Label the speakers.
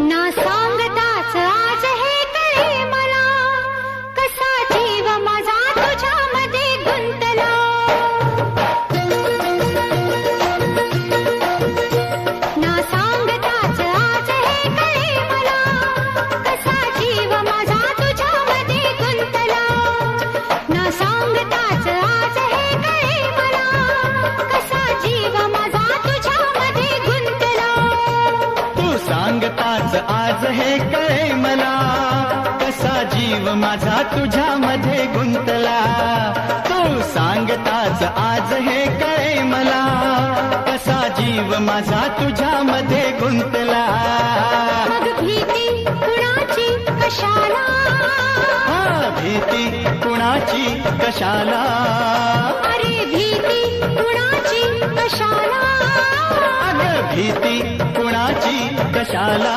Speaker 1: ना सांगताच आज हे कळे मला, कसा जीव माझा तुझ्यामध्ये गुंतला. ना सांगताच आज हे कळे मला, कसा जीव माझा तुझ्यामध्ये गुंतला. ना सांगताच आज हे कळे मला, कसा जीव माझा तुझ्यामध्ये गुंतला.
Speaker 2: तू सांगताच आज हे कळे मला, कसा जीव माझा तुझ्यामध्ये गुंतला. तू सांगताच आज हे कळे मला, कसा जीव माझा तुझ्यामध्ये गुंतला.
Speaker 1: मग भीती कुणाची कशाला,
Speaker 2: भीती कुणाची कशाला.
Speaker 1: अरे भीती कुणाची कशाला.
Speaker 2: अगं भीती कुणाची कशाला.